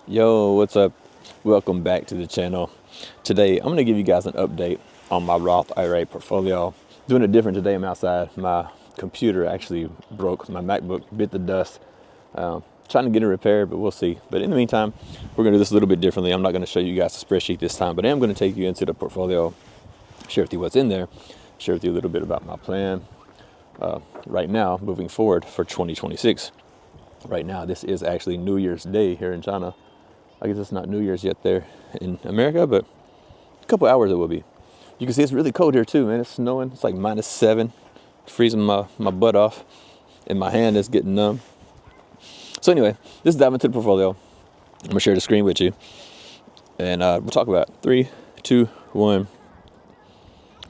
Yo, what's up? Welcome back to the channel. Today, I'm going to give you guys an update on my Roth IRA portfolio. Doing it different today. I'm outside. My computer actually broke. My MacBook bit the dust. Trying to get it repaired, but we'll see. But in the meantime, we're going to do this a little bit differently. I'm not going to show you guys the spreadsheet this time, but I am going to take you into the portfolio, share with you what's in there, share with you a little bit about my plan right now, moving forward for 2026. Right now, this is actually New Year's Day here in China. I guess it's not New Year's yet there in America, but a couple hours it will be. You can see it's really cold here too, man. It's snowing. It's like -7, freezing my butt off, and my hand is getting numb. So anyway, let's dive into the portfolio. I'm gonna share the screen with you, and we'll talk about it. 3, 2, 1.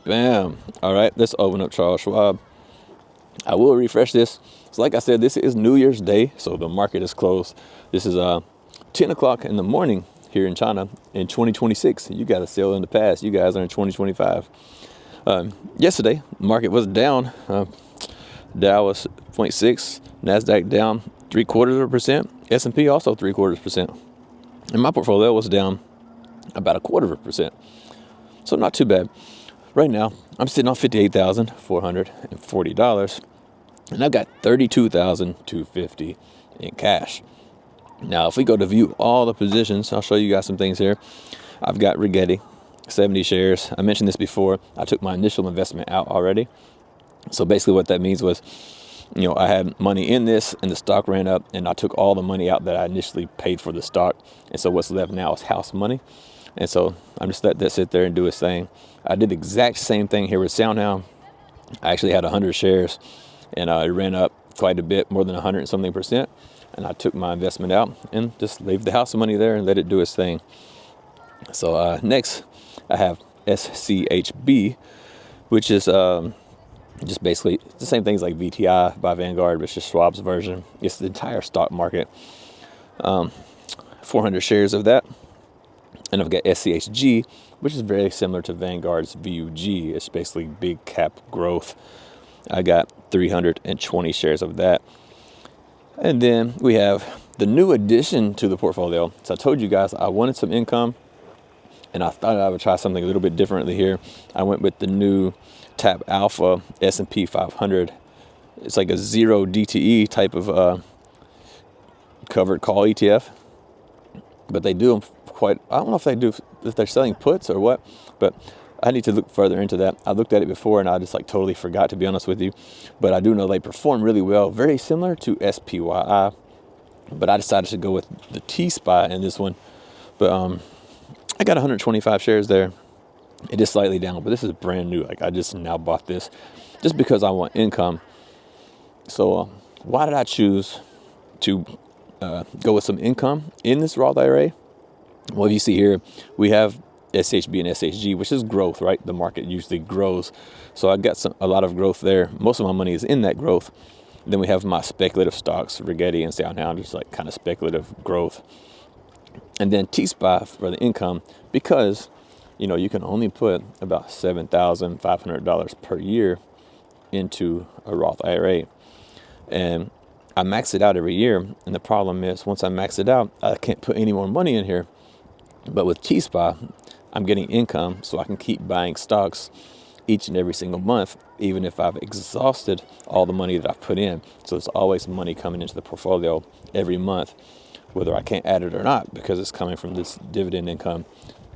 Bam. All right, let's open up Charles Schwab. I will refresh this. So like I said, this is New Year's Day, so the market is closed. This is 10 o'clock in the morning here in China in 2026. You got a sale in the past. You guys are in 2025. Yesterday, market was down. Dow was 0.6. NASDAQ down 0.75%. S&P also 0.75%. And my portfolio was down about 0.25%. So not too bad. Right now, I'm sitting on $58,440. And I've got $32,250 in cash. Now, if we go to view all the positions, I'll show you guys some things here. I've got Rigetti, 70 shares. I mentioned this before. I took my initial investment out already. So basically what that means was, I had money in this and the stock ran up, and I took all the money out that I initially paid for the stock. And so what's left now is house money. And so I'm just letting that sit there and do its thing. I did the exact same thing here with SoundHound. I actually had 100 shares, and it ran up quite a bit, more than 100 and something percent. And I took my investment out and just leave the house money there and let it do its thing. So next, I have SCHB, which is just basically the same things like VTI by Vanguard, but it's just Schwab's version. It's the entire stock market. 400 shares of that. And I've got SCHG, which is very similar to Vanguard's VUG. It's basically big cap growth. I got 320 shares of that. And then we have the new addition to the portfolio. So I told you guys I wanted some income, and I thought I would try something a little bit differently here. I went with the new Tap Alpha S&P 500. It's like a 0 DTE type of covered call ETF. But they do them quite, I don't know if they're selling puts or what, but I need to look further into that. I looked at it before and I just totally forgot, to be honest with you. But I do know they perform really well, very similar to SPYI. But I decided to go with the T-SPY in this one. But I got 125 shares there. It is slightly down, but this is brand new. I just now bought this just because I want income. So why did I choose to go with some income in this Roth IRA? Well, if you see here, we have SHB and SHG, which is growth, right? The market usually grows. So I got a lot of growth there. Most of my money is in that growth. Then we have my speculative stocks, Rigetti and SoundHound, just kind of speculative growth. And then T-SPY for the income, because, you can only put about $7,500 per year into a Roth IRA. And I max it out every year. And the problem is, once I max it out, I can't put any more money in here. But with T-SPY, I'm getting income, so I can keep buying stocks each and every single month, even if I've exhausted all the money that I've put in. So there's always money coming into the portfolio every month, whether I can't add it or not, because it's coming from this dividend income,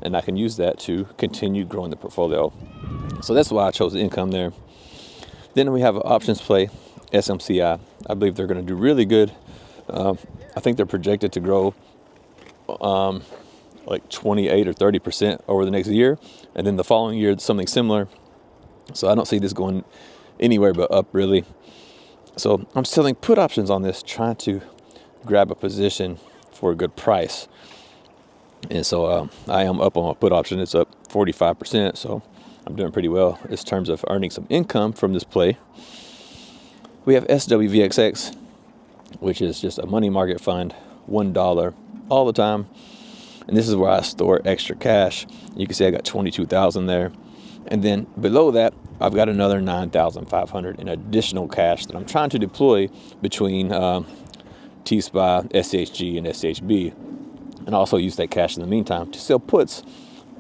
and I can use that to continue growing the portfolio. So that's why I chose the income there. Then we have an options play, SMCI. I believe they're going to do really good. I think they're projected to grow like 28 or 30% over the next year, and then the following year something similar. So I don't see this going anywhere but up, really. So I'm selling put options on this, trying to grab a position for a good price. And so I am up on my put option. It's up 45%, so I'm doing pretty well in terms of earning some income from this play. We have SWVXX, which is just a money market fund, $1 all the time. And this is where I store extra cash. You can see I got 22,000 there. And then below that, I've got another 9,500 in additional cash that I'm trying to deploy between T-SPY, SHG, and SHB. and also use that cash in the meantime to sell puts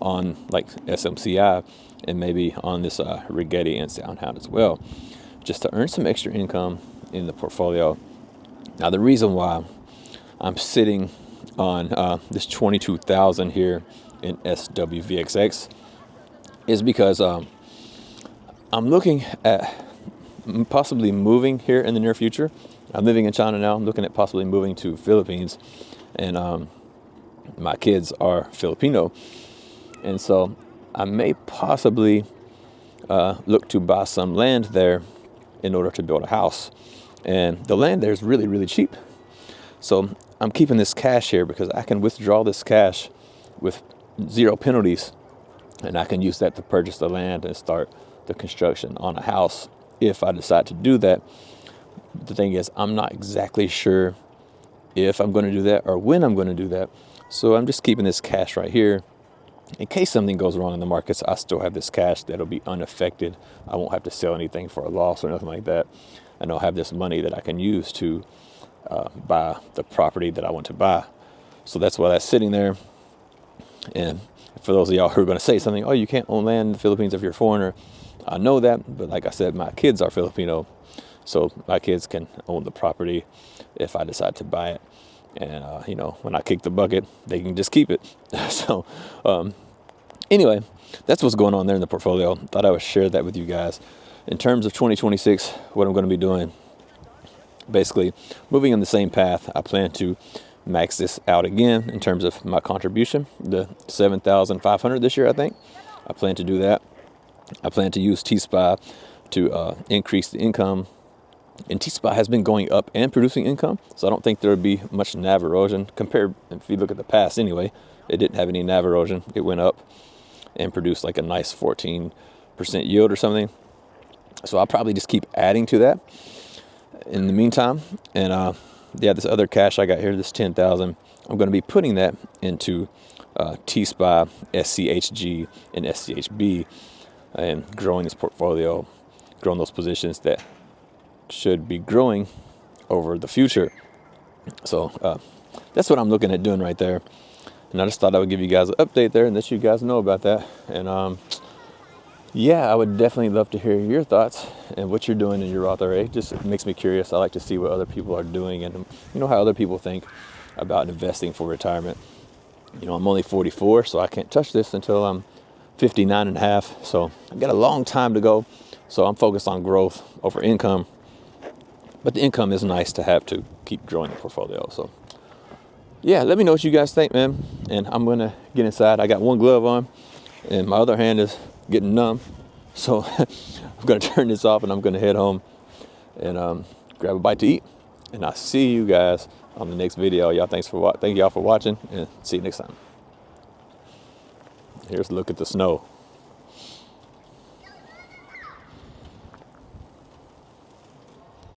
on like SMCI and maybe on this Rigetti and Soundhound as well, just to earn some extra income in the portfolio. Now, the reason why I'm sitting on this 22,000 here in SWVXX is because I'm looking at possibly moving here in the near future. I'm living in China now. I'm looking at possibly moving to Philippines, and my kids are Filipino, and so I may possibly look to buy some land there in order to build a house. And the land there is really, really cheap. So I'm keeping this cash here because I can withdraw this cash with 0 penalties, and I can use that to purchase the land and start the construction on a house if I decide to do that. The thing is, I'm not exactly sure if I'm going to do that or when I'm going to do that. So I'm just keeping this cash right here. In case something goes wrong in the markets, I still have this cash that'll be unaffected. I won't have to sell anything for a loss or nothing like that. And I'll have this money that I can use to buy the property that I want to buy. So that's why that's sitting there. And for those of y'all who are going to say something, oh, you can't own land in the Philippines if you're a foreigner, I know that. But like I said, my kids are Filipino. So my kids can own the property if I decide to buy it. And, when I kick the bucket, they can just keep it. So anyway, that's what's going on there in the portfolio. Thought I would share that with you guys. In terms of 2026, what I'm going to be doing, basically moving on the same path. I plan to max this out again in terms of my contribution, the 7,500 this year, I think. I plan to do that. I plan to use T-SPY to increase the income. And T-SPY has been going up and producing income, so I don't think there would be much NAV erosion compared. If you look at the past anyway, it didn't have any NAV erosion. It went up and produced like a nice 14% yield or something. So I'll probably just keep adding to that in the meantime. And this other cash I got here, this 10,000, I'm going to be putting that into T-SPY, SCHG, and SCHB, and growing this portfolio, growing those positions that should be growing over the future. So that's what I'm looking at doing right there. And I just thought I would give you guys an update there and let you guys know about that. And I would definitely love to hear your thoughts and what you're doing in your Roth IRA. Just it makes me curious. I like to see what other people are doing and how other people think about investing for retirement. I'm only 44, so I can't touch this until I'm 59 and a half. So I've got a long time to go. So I'm focused on growth over income. But the income is nice to have to keep growing the portfolio. So, let me know what you guys think, man. And I'm going to get inside. I got one glove on, and my other hand is getting numb. So I'm going to turn this off, and I'm going to head home and grab a bite to eat. And I'll see you guys on the next video. Thank y'all for watching, and see you next time. Here's a look at the snow.